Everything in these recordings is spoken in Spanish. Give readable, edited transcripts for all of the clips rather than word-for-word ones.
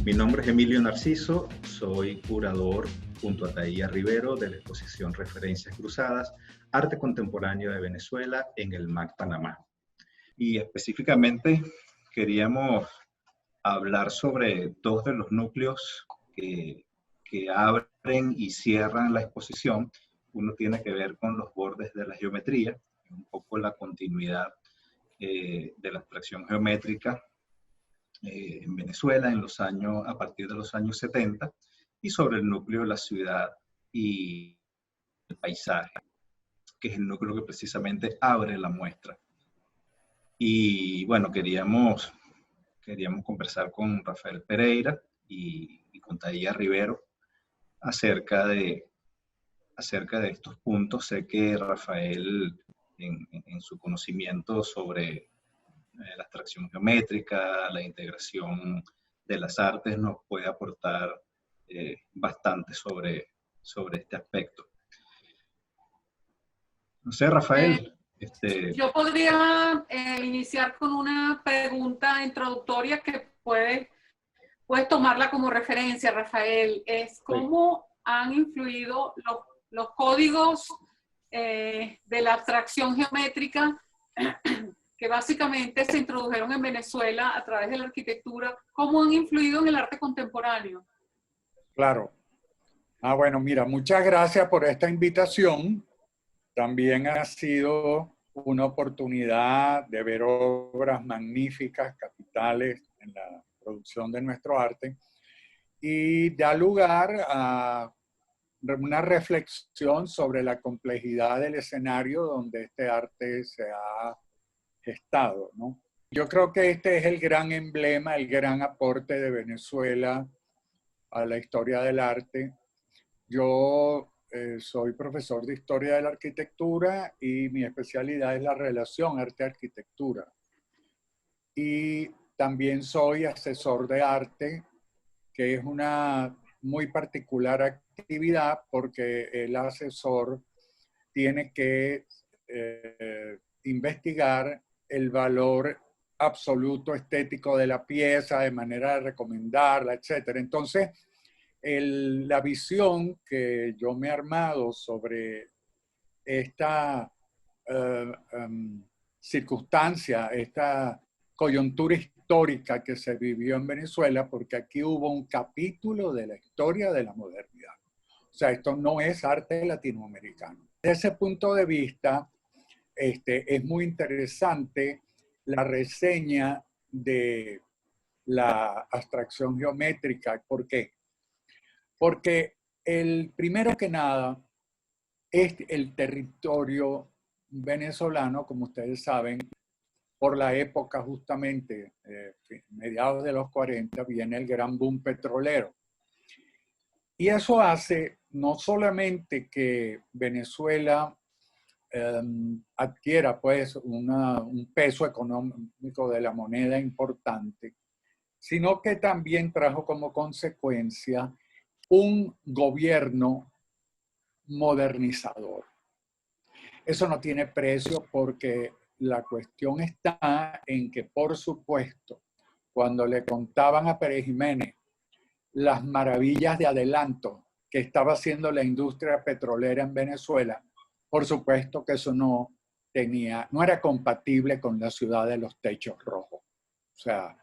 Mi nombre es Emilio Narciso, soy curador junto a Taía Rivero de la exposición Referencias Cruzadas, Arte Contemporáneo de Venezuela en el MAC Panamá. Y específicamente queríamos hablar sobre dos de los núcleos que abren y cierran la exposición. Uno tiene que ver con los bordes de la geometría, un poco la continuidad de la abstracción geométrica en Venezuela a partir de los años 70, y sobre el núcleo de la ciudad y el paisaje, que es el núcleo que precisamente abre la muestra. Y bueno, queríamos conversar con Rafael Pereira y con Taía Rivero acerca de estos puntos. Sé que Rafael, en su conocimiento sobre la abstracción geométrica, la integración de las artes, nos puede aportar bastante sobre este aspecto. No sé, Rafael. Yo podría iniciar con una pregunta introductoria que puedes tomarla como referencia, Rafael. Es cómo han influido los códigos de la abstracción geométrica que básicamente se introdujeron en Venezuela a través de la arquitectura, ¿cómo han influido en el arte contemporáneo? Claro. Bueno, mira, muchas gracias por esta invitación. También ha sido una oportunidad de ver obras magníficas, capitales en la producción de nuestro arte, y da lugar a una reflexión sobre la complejidad del escenario donde este arte se ha gestado, ¿no? Yo creo que este es el gran emblema, el gran aporte de Venezuela a la historia del arte. Yo soy profesor de Historia de la Arquitectura y mi especialidad es la relación arte-arquitectura. Y también soy asesor de arte, que es una muy particular actividad porque el asesor tiene que investigar el valor absoluto estético de la pieza de manera de recomendarla, etc. Entonces, la visión que yo me he armado sobre esta circunstancia, esta coyuntura histórica que se vivió en Venezuela, porque aquí hubo un capítulo de la historia de la modernidad. O sea, esto no es arte latinoamericano. Desde ese punto de vista, es muy interesante la reseña de la abstracción geométrica. ¿Por qué? Porque primero que nada, el territorio venezolano, como ustedes saben, por la época justamente, mediados de los 40, viene el gran boom petrolero. Y eso hace no solamente que Venezuela adquiera pues un peso económico de la moneda importante, sino que también trajo como consecuencia un gobierno modernizador. Eso no tiene precio porque la cuestión está en que, por supuesto, cuando le contaban a Pérez Jiménez las maravillas de adelanto que estaba haciendo la industria petrolera en Venezuela, por supuesto que eso no era compatible con la ciudad de los techos rojos. O sea,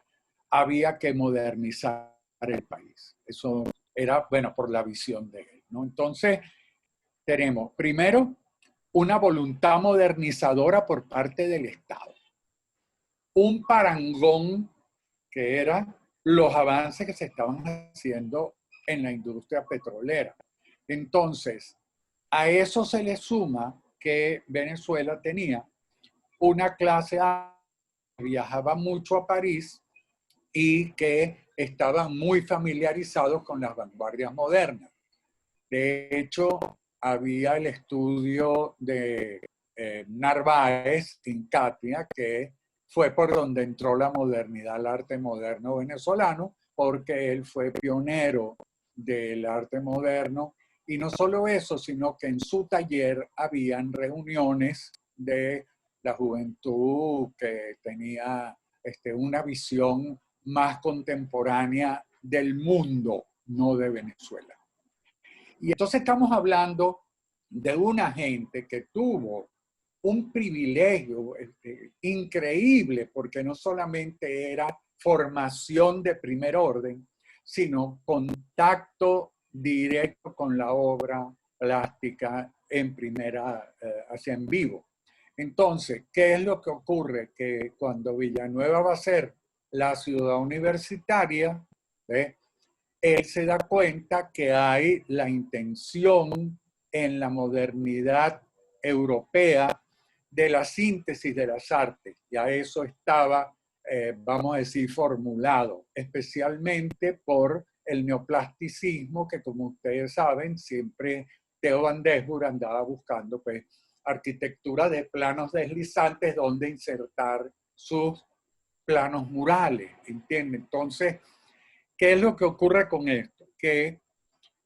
había que modernizar el país. Eso era, bueno, por la visión de él, ¿no? Entonces, tenemos primero una voluntad modernizadora por parte del Estado. Un parangón que era los avances que se estaban haciendo en la industria petrolera. Entonces, a eso se le suma que Venezuela tenía una clase que viajaba mucho a París y que estaban muy familiarizados con las vanguardias modernas. De hecho, había el estudio de Narváez, Incatia, que fue por donde entró la modernidad, el arte moderno venezolano, porque él fue pionero del arte moderno. Y no solo eso, sino que en su taller habían reuniones de la juventud que tenía una visión más contemporánea del mundo, no de Venezuela. Y entonces estamos hablando de una gente que tuvo un privilegio increíble, porque no solamente era formación de primer orden, sino contacto directo con la obra plástica en primera, hacia en vivo. Entonces, ¿qué es lo que ocurre? Que cuando Villanueva va a ser la ciudad universitaria, él se da cuenta que hay la intención en la modernidad europea de la síntesis de las artes. Ya eso estaba, vamos a decir, formulado, especialmente por el neoplasticismo, que como ustedes saben, siempre Theo van Doesburg andaba buscando pues, arquitectura de planos deslizantes donde insertar sus planos murales, ¿entienden? Entonces, ¿qué es lo que ocurre con esto? Que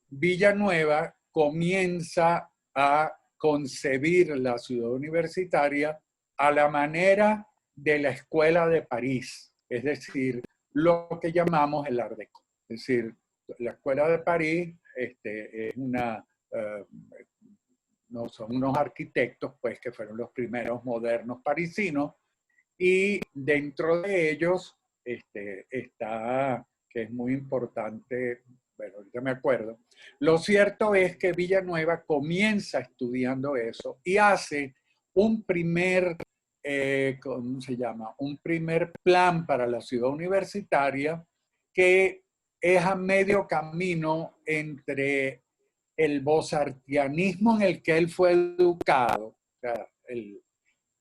Villanueva comienza a concebir la ciudad universitaria a la manera de la Escuela de París, es decir, lo que llamamos el Art Deco. Es decir, la Escuela de París es una, no son unos arquitectos pues, que fueron los primeros modernos parisinos, y dentro de ellos está, que es muy importante, bueno, ahorita me acuerdo. Lo cierto es que Villanueva comienza estudiando eso y hace un primer, ¿cómo se llama? Un primer plan para la ciudad universitaria que es a medio camino entre el bozartianismo en el que él fue educado, o sea,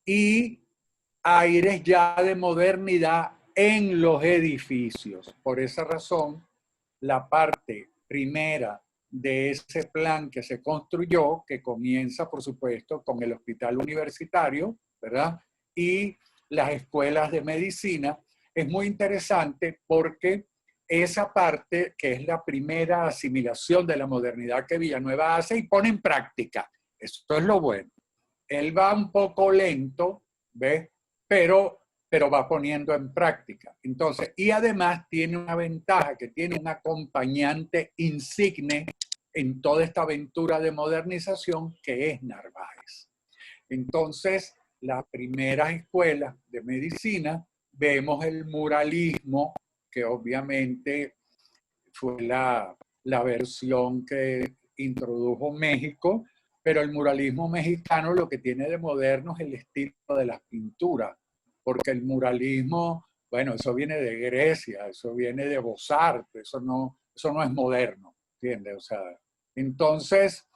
y aires ya de modernidad en los edificios. Por esa razón, la parte primera de ese plan que se construyó, que comienza, por supuesto, con el hospital universitario, ¿verdad? Y las escuelas de medicina, es muy interesante porque esa parte, que es la primera asimilación de la modernidad que Villanueva hace y pone en práctica. Eso es lo bueno. Él va un poco lento, ¿ves? Pero va poniendo en práctica. Entonces, y además tiene una ventaja, que tiene un acompañante insigne en toda esta aventura de modernización, que es Narváez. Entonces, las primeras escuelas de medicina, vemos el muralismo, que obviamente fue la versión que introdujo México, pero el muralismo mexicano lo que tiene de moderno es el estilo de las pinturas, porque el muralismo, bueno, eso viene de Grecia, eso viene de Beaux-Arts, eso no es moderno, ¿entiendes? O sea, entonces,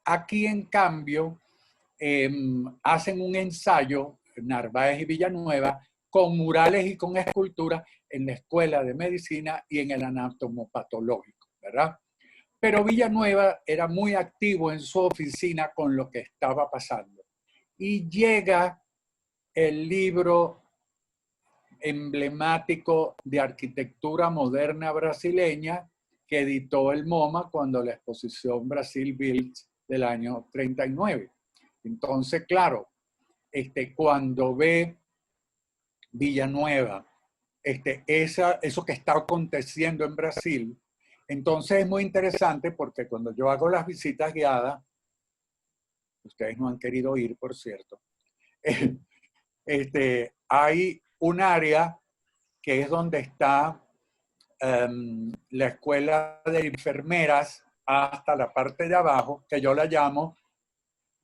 aquí en cambio, hacen un ensayo, Narváez y Villanueva, con murales y con esculturas en la Escuela de Medicina y en el Anatomopatológico, ¿verdad? Pero Villanueva era muy activo en su oficina con lo que estaba pasando. Y llega el libro emblemático de arquitectura moderna brasileña que editó el MoMA cuando la exposición Brasil Built del año 39. Entonces, claro, cuando ve Villanueva eso que está aconteciendo en Brasil, entonces es muy interesante porque cuando yo hago las visitas guiadas, ustedes no han querido ir, por cierto, hay un área que es donde está la escuela de enfermeras hasta la parte de abajo, que yo la llamo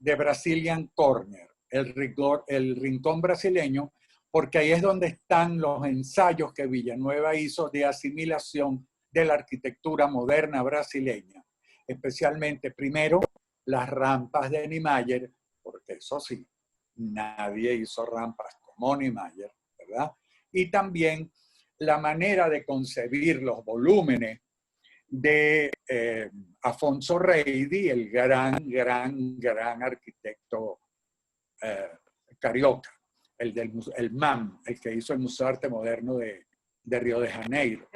The Brazilian Corner, el rincón brasileño, porque ahí es donde están los ensayos que Villanueva hizo de asimilación de la arquitectura moderna brasileña, especialmente primero las rampas de Niemeyer, porque eso sí, nadie hizo rampas como Niemeyer, ¿verdad? Y también la manera de concebir los volúmenes de Afonso Reidi, el gran arquitecto carioca, el MAM, el que hizo el Museo de Arte Moderno de Río de Janeiro,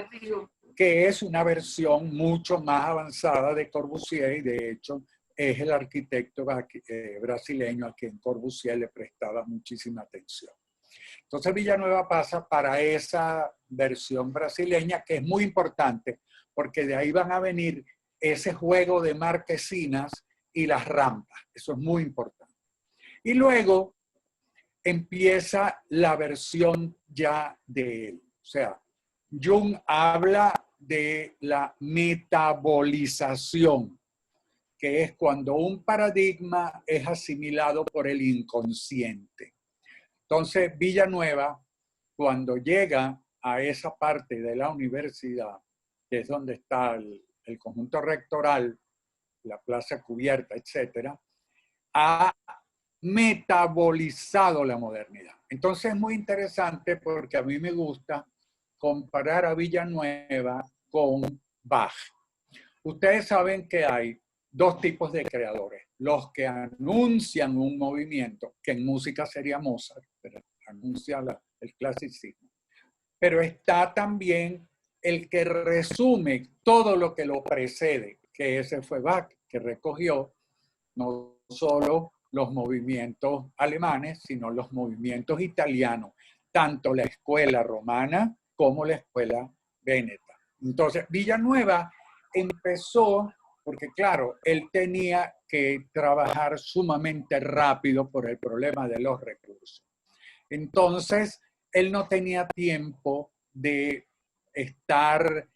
que es una versión mucho más avanzada de Corbusier, y de hecho es el arquitecto brasileño a quien Corbusier le prestaba muchísima atención. Entonces Villanueva pasa para esa versión brasileña, que es muy importante, porque de ahí van a venir ese juego de marquesinas y las rampas. Eso es muy importante. Y luego empieza la versión ya de él. O sea, Jung habla de la metabolización, que es cuando un paradigma es asimilado por el inconsciente. Entonces, Villanueva, cuando llega a esa parte de la universidad, que es donde está el conjunto rectoral, la plaza cubierta, etcétera, ha metabolizado la modernidad. Entonces es muy interesante porque a mí me gusta comparar a Villanueva con Bach. Ustedes saben que hay dos tipos de creadores. Los que anuncian un movimiento, que en música sería Mozart, pero anuncia el clasicismo. Pero está también el que resume todo lo que lo precede, que ese fue Bach, que recogió no solo los movimientos alemanes, sino los movimientos italianos, tanto la escuela romana como la escuela veneta. Entonces, Villanueva empezó, porque claro, él tenía que trabajar sumamente rápido por el problema de los recursos. Entonces, él no tenía tiempo de estar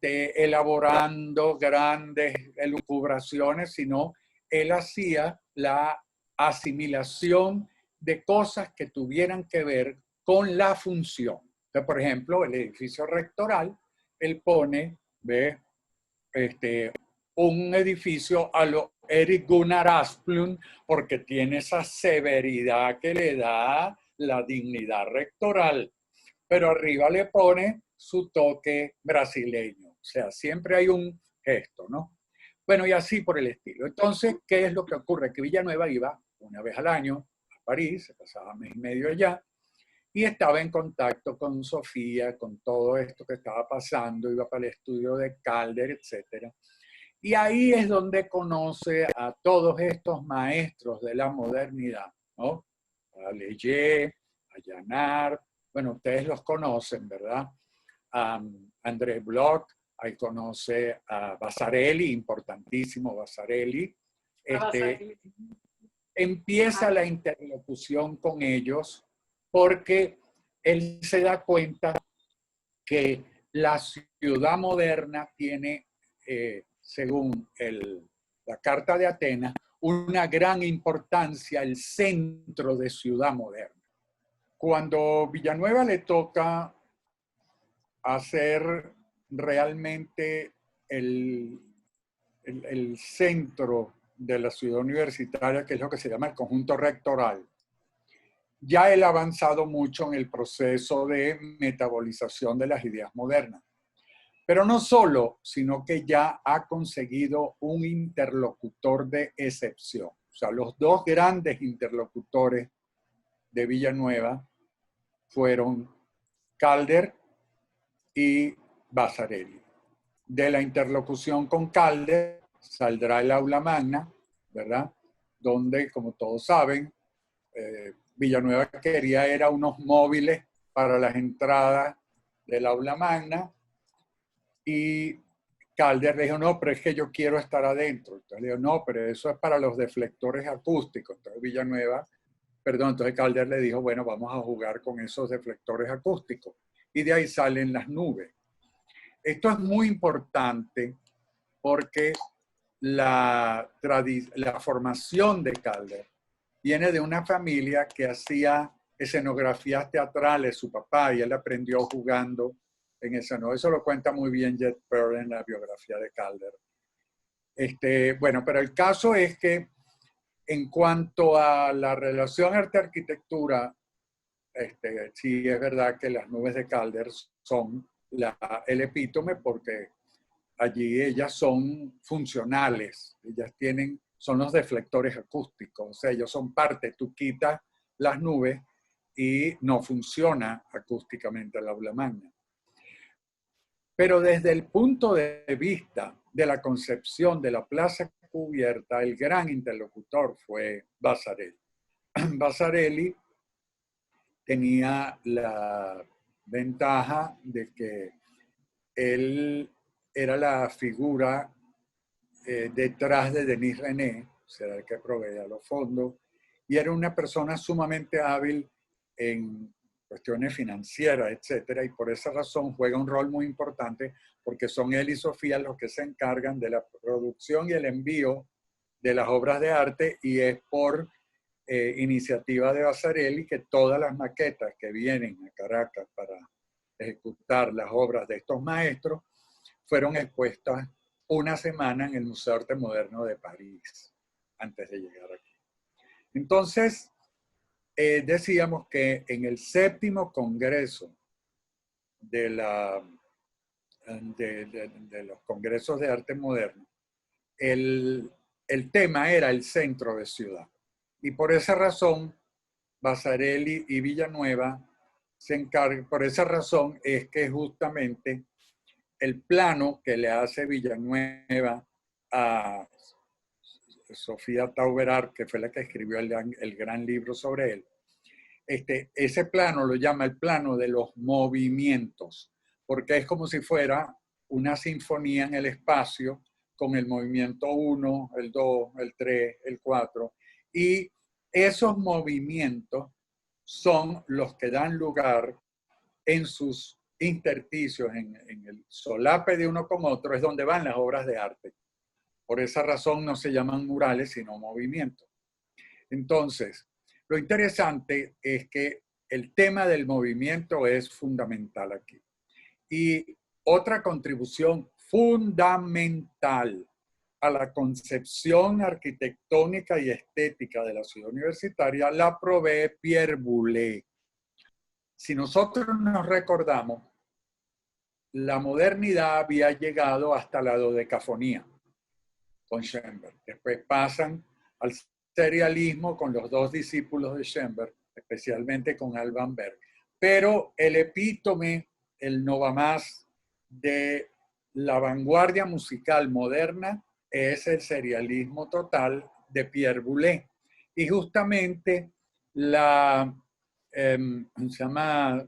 elaborando grandes elucubraciones, sino él hacía la asimilación de cosas que tuvieran que ver con la función. Entonces, por ejemplo, el edificio rectoral, él pone, ve, un edificio a lo Erik Gunnar Asplund, porque tiene esa severidad que le da la dignidad rectoral, pero arriba le pone su toque brasileño. O sea, siempre hay un gesto, ¿no? Bueno, y así por el estilo. Entonces, ¿qué es lo que ocurre? Que Villanueva iba una vez al año a París, se pasaba mes y medio allá, y estaba en contacto con Sofía, con todo esto que estaba pasando, iba para el estudio de Calder, etc. Y ahí es donde conoce a todos estos maestros de la modernidad, ¿no? A Leyé, a Janart, bueno, ustedes los conocen, ¿verdad? A André Bloch, ahí conoce a Vasarely, importantísimo Vasarely. Empieza la interlocución con ellos porque él se da cuenta que la ciudad moderna tiene, según la Carta de Atenas, una gran importancia, el centro de ciudad moderna. Cuando Villanueva le toca hacer realmente el centro de la ciudad universitaria, que es lo que se llama el conjunto rectoral, ya él ha avanzado mucho en el proceso de metabolización de las ideas modernas. Pero no solo, sino que ya ha conseguido un interlocutor de excepción. O sea, los dos grandes interlocutores de Villanueva fueron Calder y Vasarely. De la interlocución con Calder saldrá el aula magna, ¿verdad? Donde, como todos saben, Villanueva quería era unos móviles para las entradas del aula magna y Calder le dijo, no, pero es que yo quiero estar adentro. Entonces le dijo, no, pero eso es para los deflectores acústicos. Entonces entonces Calder le dijo, bueno, vamos a jugar con esos deflectores acústicos. Y de ahí salen las nubes. Esto es muy importante porque la formación de Calder viene de una familia que hacía escenografías teatrales, su papá, y él aprendió jugando en escena. Eso lo cuenta muy bien Jet Pearl en la biografía de Calder. Bueno, pero el caso es que en cuanto a la relación arte-arquitectura, sí es verdad que las nubes de Calder son el epítome porque allí ellas son funcionales, ellas son los deflectores acústicos, o sea, ellos son parte, tú quitas las nubes y no funciona acústicamente el aula magna. Pero desde el punto de vista de la concepción de la plaza cubierta, el gran interlocutor fue Vasarely. Vasarely tenía la ventaja de que él era la figura detrás de Denis René, será el que proveía los fondos, y era una persona sumamente hábil en cuestiones financieras, etcétera, y por esa razón juega un rol muy importante porque son él y Sofía los que se encargan de la producción y el envío de las obras de arte, y es por iniciativa de Vasarely que todas las maquetas que vienen a Caracas para ejecutar las obras de estos maestros fueron expuestas una semana en el Museo de Arte Moderno de París, antes de llegar aquí. Entonces, decíamos que en el 7º Congreso de los Congresos de Arte Moderno, el tema era el centro de ciudad. Y por esa razón, Vasarely y Villanueva se encargan, por esa razón es que justamente el plano que le hace Villanueva a Sofía Tauberar, que fue la que escribió el gran libro sobre él, ese plano lo llama el plano de los movimientos, porque es como si fuera una sinfonía en el espacio con el movimiento 1, el 2, el 3, el 4, y esos movimientos son los que dan lugar en sus intersticios, en el solape de uno con otro, es donde van las obras de arte. Por esa razón no se llaman murales, sino movimientos. Entonces, lo interesante es que el tema del movimiento es fundamental aquí. Y otra contribución fundamental a la concepción arquitectónica y estética de la ciudad universitaria la provee Pierre Boulez. Si nosotros nos recordamos, la modernidad había llegado hasta la dodecafonía con Schoenberg. Después pasan al serialismo con los dos discípulos de Schoenberg, especialmente con Alban Berg. Pero el epítome, el no va más de la vanguardia musical moderna es el serialismo total de Pierre Boulez. Y justamente la se llama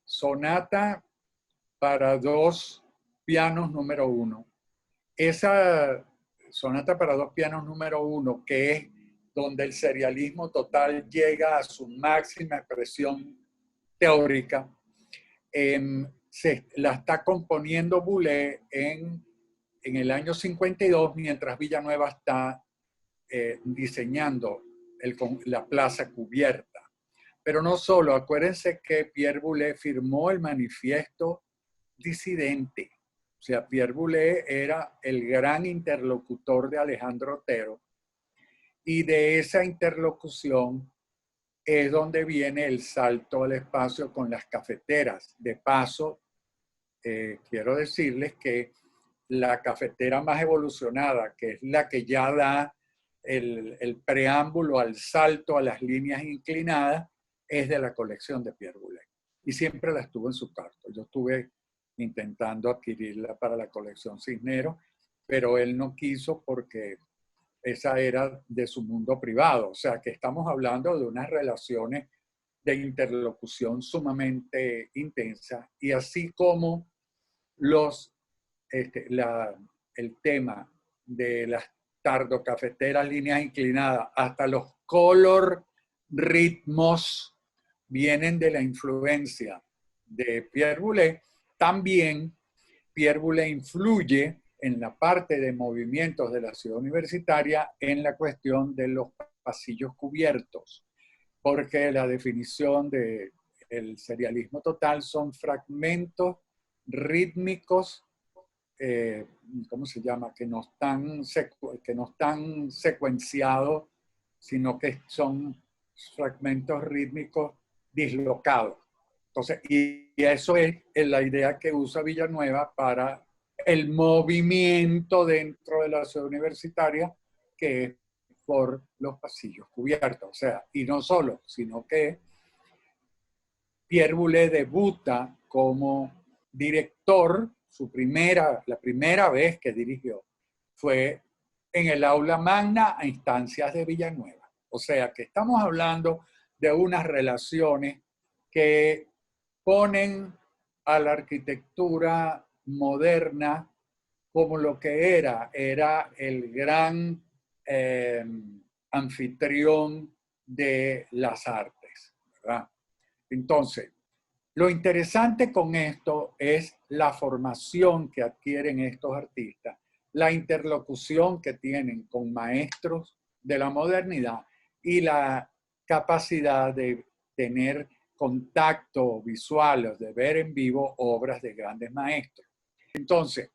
Sonata para 2 pianos número 1. Esa sonata para 2 pianos número 1, que es donde el serialismo total llega a su máxima expresión teórica, la está componiendo Boulez en el año 52, mientras Villanueva está diseñando la plaza cubierta. Pero no solo, acuérdense que Pierre Boulez firmó el manifiesto disidente. O sea, Pierre Boulez era el gran interlocutor de Alejandro Otero, y de esa interlocución es donde viene el salto al espacio con las cafeteras. De paso, quiero decirles que la cafetera más evolucionada, que es la que ya da el preámbulo al salto a las líneas inclinadas, es de la colección de Pierre Boulez. Y siempre la estuvo en su cuarto. Yo estuve intentando adquirirla para la colección Cisneros, pero él no quiso porque esa era de su mundo privado. O sea, que estamos hablando de unas relaciones de interlocución sumamente intensas, y así como el tema de las tardocafeteras, líneas inclinadas, hasta los color ritmos vienen de la influencia de Pierre Boulez. También Pierre Boulez influye en la parte de movimientos de la ciudad universitaria en la cuestión de los pasillos cubiertos, porque la definición del serialismo total son fragmentos rítmicos, ¿cómo se llama? Que no están secuenciados, sino que son fragmentos rítmicos dislocados. Entonces, y eso es la idea que usa Villanueva para el movimiento dentro de la ciudad universitaria, que es por los pasillos cubiertos. O sea, y no solo, sino que Pierre Boulez debuta como director, la primera vez que dirigió fue en el aula magna a instancias de Villanueva. O sea, que estamos hablando de unas relaciones que ponen a la arquitectura moderna como lo que era el gran anfitrión de las artes, ¿verdad? Entonces, lo interesante con esto es la formación que adquieren estos artistas, la interlocución que tienen con maestros de la modernidad y la capacidad de tener contacto visual, de ver en vivo obras de grandes maestros. Entonces,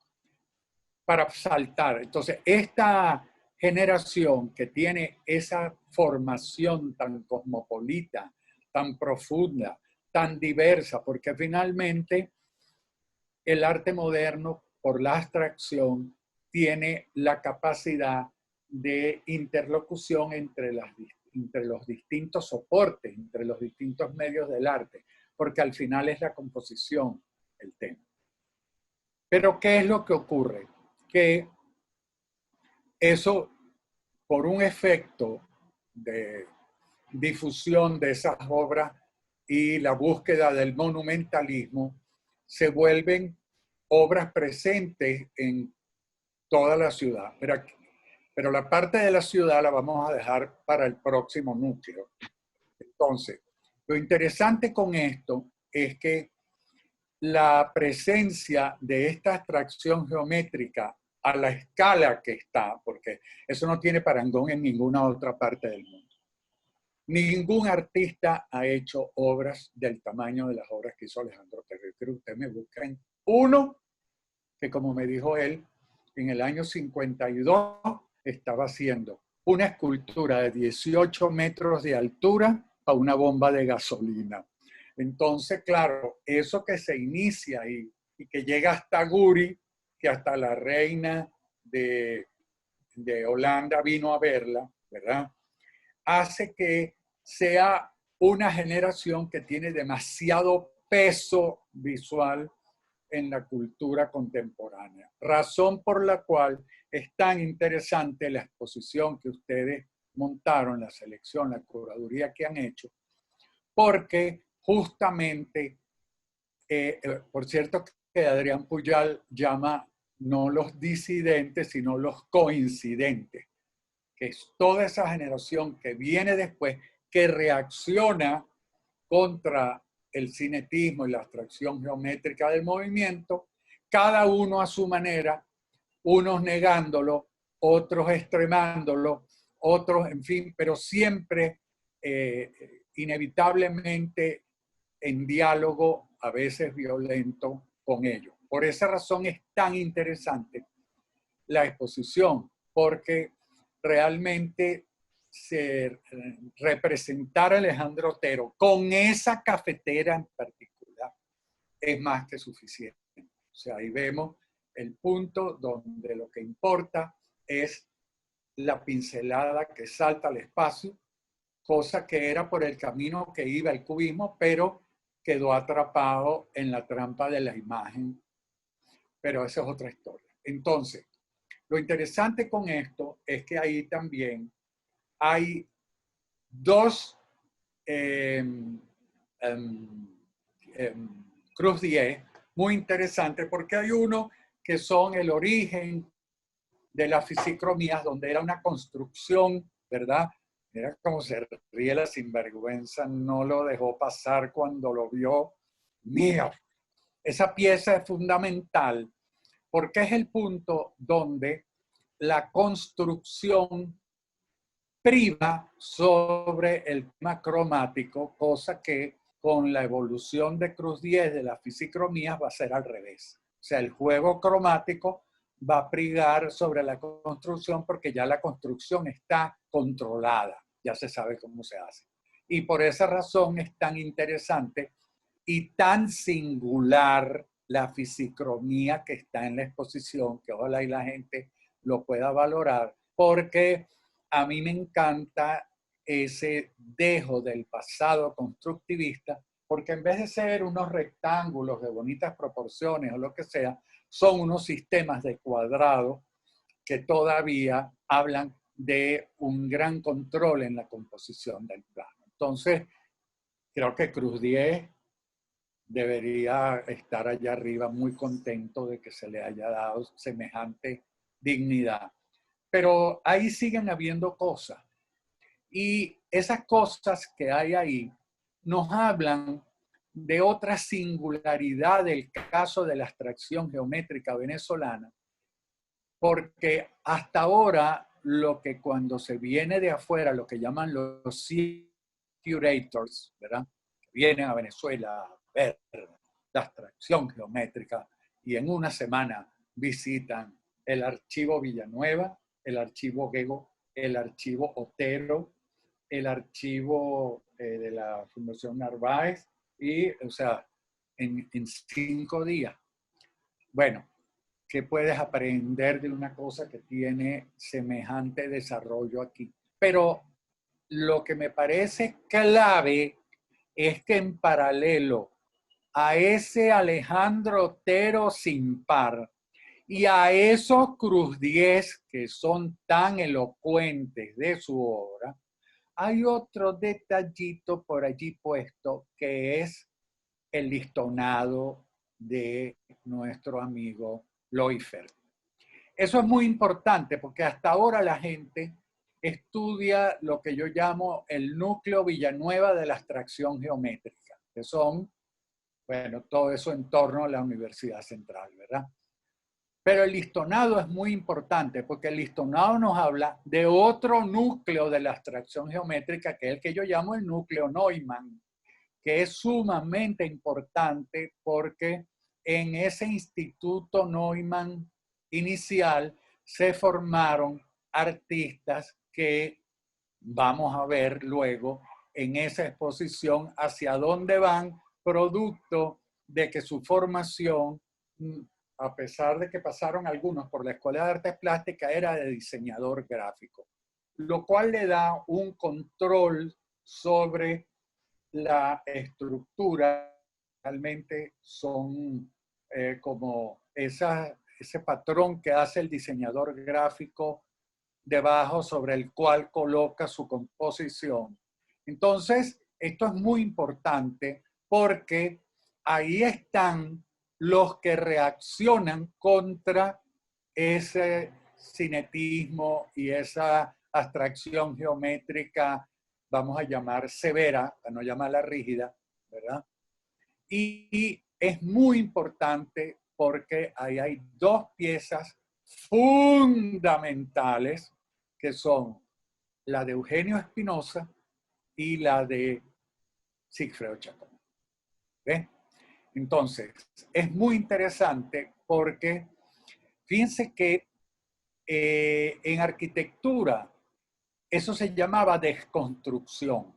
para saltar, entonces esta generación que tiene esa formación tan cosmopolita, tan profunda, tan diversa, porque finalmente el arte moderno, por la abstracción, tiene la capacidad de interlocución entre los distintos soportes, entre los distintos medios del arte, porque al final es la composición el tema. Pero ¿qué es lo que ocurre? Que eso, por un efecto de difusión de esas obras y la búsqueda del monumentalismo, se vuelven obras presentes en toda la ciudad. Pero la parte de la ciudad la vamos a dejar para el próximo núcleo. Entonces, lo interesante con esto es que la presencia de esta abstracción geométrica a la escala que está, porque eso no tiene parangón en ninguna otra parte del mundo. Ningún artista ha hecho obras del tamaño de las obras que hizo Alejandro Terry. Ustedes me buscan uno que, como me dijo él, en el año 52 estaba haciendo una escultura de 18 metros de altura para una bomba de gasolina. Entonces, claro, eso que se inicia y que llega hasta Guri, que hasta la reina de Holanda vino a verla, ¿verdad? Hace que sea una generación que tiene demasiado peso visual en la cultura contemporánea. Razón por la cual es tan interesante la exposición que ustedes montaron, la selección, la curaduría que han hecho, porque justamente, por cierto, que Adrián Pujal llama no los disidentes, sino los coincidentes, que es toda esa generación que viene después, que reacciona contra el cinetismo y la abstracción geométrica del movimiento, cada uno a su manera, unos negándolo, otros extremándolo, otros, en fin, pero siempre inevitablemente en diálogo, a veces violento, con ellos. Por esa razón es tan interesante la exposición, porque realmente representar a Alejandro Otero con esa cafetera en particular es más que suficiente. O sea, ahí vemos el punto donde lo que importa es la pincelada que salta al espacio, cosa que era por el camino que iba el cubismo, pero quedó atrapado en la trampa de la imagen. Pero esa es otra historia. Entonces, lo interesante con esto es que ahí también hay dos Cruz 10 muy interesantes, porque hay uno que son el origen de las fisicromías, donde era una construcción, ¿verdad? Mira cómo se ríe la sinvergüenza, no lo dejó pasar cuando lo vio. Mío, esa pieza es fundamental porque es el punto donde la construcción priva sobre el tema cromático, cosa que con la evolución de Cruz 10 de las fisicromías va a ser al revés. O sea, el juego cromático va a privar sobre la construcción porque ya la construcción está controlada, ya se sabe cómo se hace. Y por esa razón es tan interesante y tan singular la fisicromía que está en la exposición, que ojalá y la gente lo pueda valorar, porque a mí me encanta ese dejo del pasado constructivista, porque en vez de ser unos rectángulos de bonitas proporciones o lo que sea, son unos sistemas de cuadrado que todavía hablan de un gran control en la composición del plano. Entonces, creo que Cruz 10 debería estar allá arriba muy contento de que se le haya dado semejante dignidad. Pero ahí siguen habiendo cosas. Y esas cosas que hay ahí nos hablan de otra singularidad del caso de la abstracción geométrica venezolana, porque hasta ahora lo que cuando se viene de afuera, lo que llaman los curators, ¿verdad? Que vienen a Venezuela a ver la abstracción geométrica y en una semana visitan el archivo Villanueva, el archivo Gego, el archivo Otero, el archivo de la Fundación Narváez y, o sea, en 5 días. Bueno, ¿qué puedes aprender de una cosa que tiene semejante desarrollo aquí? Pero lo que me parece clave es que en paralelo a ese Alejandro Otero sin par y a esos Cruz Diez que son tan elocuentes de su obra, hay otro detallito por allí puesto que es el listonado de nuestro amigo Loifer. Eso es muy importante porque hasta ahora la gente estudia lo que yo llamo el núcleo Villanueva de la abstracción geométrica, que son, bueno, todo eso en torno a la Universidad Central, ¿verdad? Pero el listonado es muy importante porque el listonado nos habla de otro núcleo de la abstracción geométrica, que es el que yo llamo el núcleo Neumann, que es sumamente importante porque en ese instituto Neumann inicial se formaron artistas que vamos a ver luego en esa exposición hacia dónde van, producto de que su formación, a pesar de que pasaron algunos por la Escuela de Artes Plásticas, era de diseñador gráfico, lo cual le da un control sobre la estructura. Realmente son como ese patrón que hace el diseñador gráfico debajo sobre el cual coloca su composición. Entonces, esto es muy importante porque ahí están los que reaccionan contra ese cinetismo y esa abstracción geométrica, vamos a llamar severa, para no llamarla rígida, ¿verdad? Y es muy importante porque ahí hay 2 piezas fundamentales que son la de Eugenio Espinosa y la de Sigfredo Chacón. ¿Ven? Entonces, es muy interesante porque fíjense que en arquitectura eso se llamaba desconstrucción,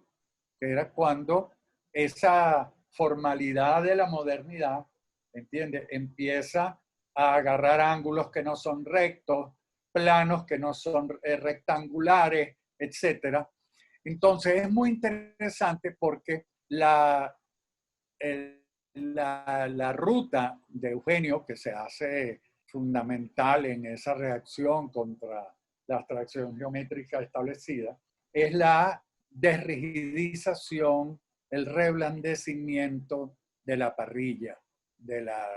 que era cuando esa formalidad de la modernidad, ¿entiendes?, empieza a agarrar ángulos que no son rectos, planos que no son rectangulares, etc. Entonces es muy interesante porque la ruta de Eugenio, que se hace fundamental en esa reacción contra la abstracción geométrica establecida, es la desrigidización, el reblandecimiento de la parrilla, de la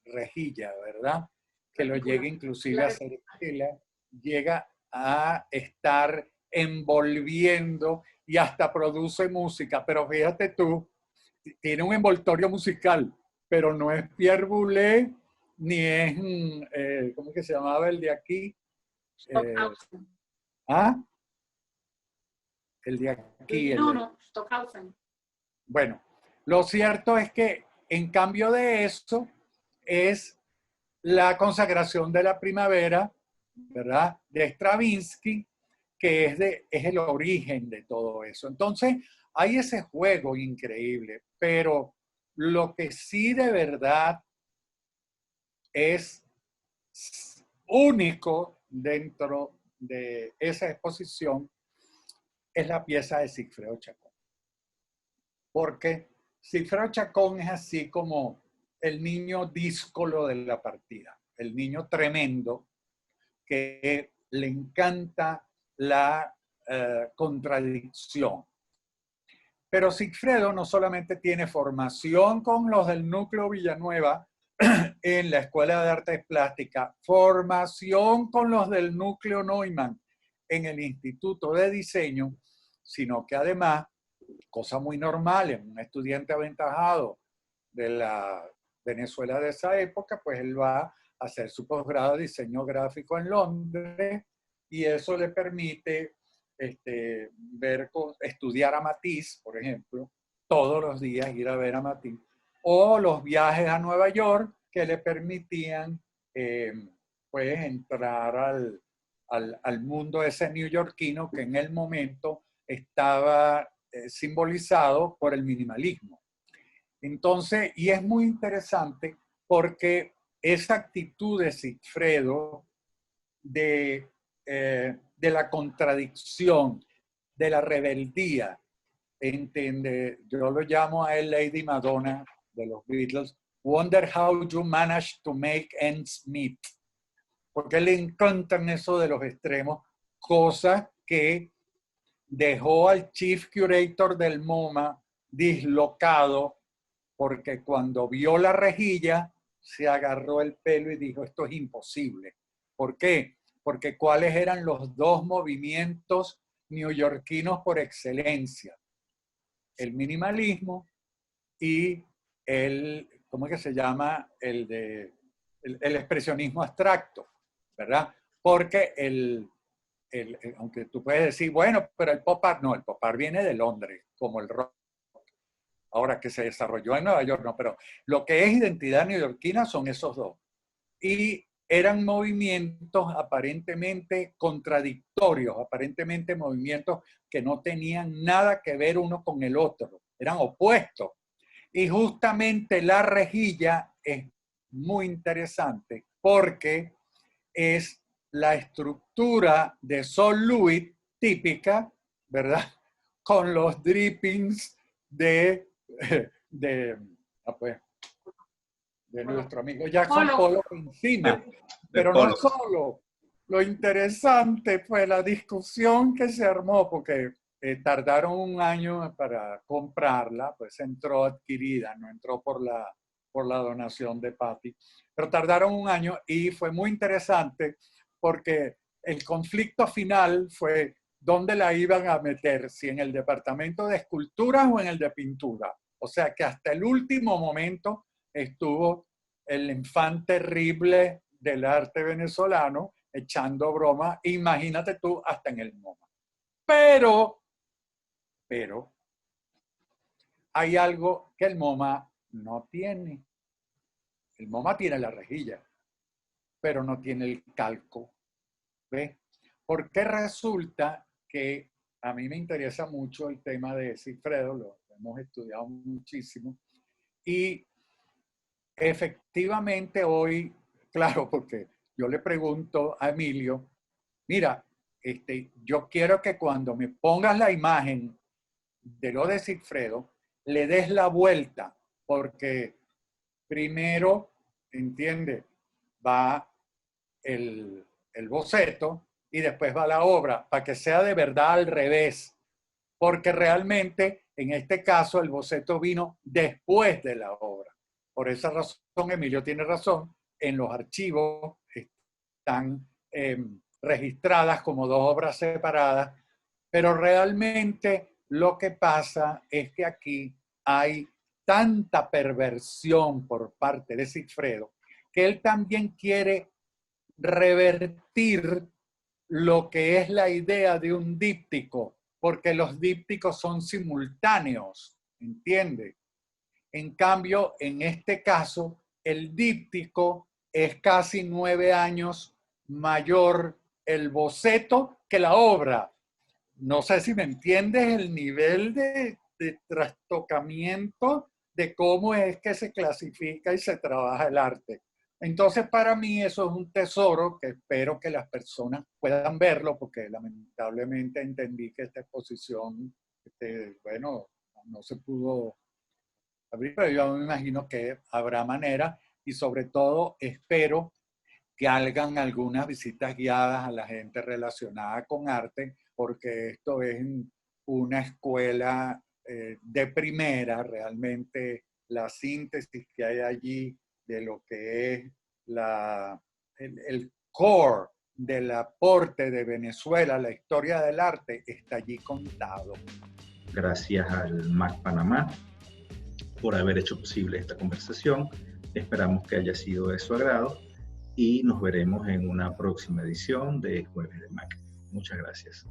rejilla, ¿verdad? Que lo llega inclusive a hacer, llega a estar envolviendo y hasta produce música. Pero fíjate tú, tiene un envoltorio musical, pero no es Pierre Boulez, ni es, ¿cómo que se llamaba el de aquí? ¿Ah? El de aquí. No, Stockhausen. Bueno, lo cierto es que en cambio de eso es la consagración de la primavera, ¿verdad?, de Stravinsky, que es el origen de todo eso. Entonces, hay ese juego increíble, pero lo que sí de verdad es único dentro de esa exposición es la pieza de Sigfredo Chacón. Porque Sigfredo Chacón es así como el niño díscolo de la partida, el niño tremendo que le encanta la contradicción. Pero Sigfredo no solamente tiene formación con los del núcleo Villanueva en la Escuela de Artes Plásticas, formación con los del núcleo Neumann en el Instituto de Diseño, sino que además, cosa muy normal en un estudiante aventajado de la Venezuela de esa época, pues él va a hacer su posgrado de diseño gráfico en Londres y eso le permite estudiar a Matisse, por ejemplo, todos los días ir a ver a Matisse, o los viajes a Nueva York que le permitían pues entrar al mundo ese neoyorquino que en el momento estaba simbolizado por el minimalismo. Entonces, y es muy interesante porque esa actitud de Sigfredo de la contradicción, de la rebeldía, entiende, yo lo llamo a él Lady Madonna de los Beatles, wonder how you manage to make ends meet, porque le encantan eso de los extremos, cosas que dejó al Chief Curator del MoMA dislocado, porque cuando vio la rejilla se agarró el pelo y dijo, esto es imposible. ¿Por qué? Porque ¿cuáles eran los dos movimientos neoyorquinos por excelencia? El minimalismo y ¿cómo es que se llama? El expresionismo abstracto, ¿verdad? Porque aunque tú puedes decir, bueno, pero el pop art, no, el pop art viene de Londres, como el rock. Ahora que se desarrolló en Nueva York, no, pero lo que es identidad neoyorquina son esos dos. Y eran movimientos aparentemente contradictorios, aparentemente movimientos que no tenían nada que ver uno con el otro, eran opuestos. Y justamente la rejilla es muy interesante porque es la estructura de Sol Louis típica, ¿verdad? Con los drippings de nuestro amigo Jackson Pollock encima. Pero no solo. Lo interesante fue la discusión que se armó, porque tardaron un año para comprarla, pues entró adquirida, no entró por la donación de Patty, pero tardaron un año y fue muy interesante porque el conflicto final fue dónde la iban a meter, si en el departamento de esculturas o en el de pintura. O sea que hasta el último momento estuvo el infante terrible del arte venezolano echando broma, imagínate tú, hasta en el MoMA. Pero hay algo que el MoMA no tiene. El MoMA tiene la rejilla, pero no tiene el calco. ¿Ves? Porque resulta que a mí me interesa mucho el tema de Sigfredo, lo hemos estudiado muchísimo, y efectivamente hoy, claro, porque yo le pregunto a Emilio, mira, yo quiero que cuando me pongas la imagen de lo de Sigfredo, le des la vuelta, porque primero, entiende, va el boceto y después va la obra, para que sea de verdad al revés, porque realmente en este caso el boceto vino después de la obra. Por esa razón, Emilio tiene razón, en los archivos están registradas como dos obras separadas, pero realmente lo que pasa es que aquí hay tanta perversión por parte de Sigfredo que él también quiere revertir lo que es la idea de un díptico, porque los dípticos son simultáneos, ¿entiende? En cambio, en este caso, el díptico es casi 9 años mayor el boceto que la obra. No sé si me entiendes el nivel de trastocamiento de cómo es que se clasifica y se trabaja el arte. Entonces, para mí eso es un tesoro que espero que las personas puedan verlo, porque lamentablemente entendí que esta exposición, bueno, no se pudo abrir, pero yo me imagino que habrá manera y sobre todo espero que hagan algunas visitas guiadas a la gente relacionada con arte, porque esto es una escuela de primera, realmente la síntesis que hay allí de lo que es el core del aporte de Venezuela a la historia del arte está allí contado. Gracias al MAC Panamá por haber hecho posible esta conversación. Esperamos que haya sido de su agrado y nos veremos en una próxima edición de Jueves de MAC. Muchas gracias.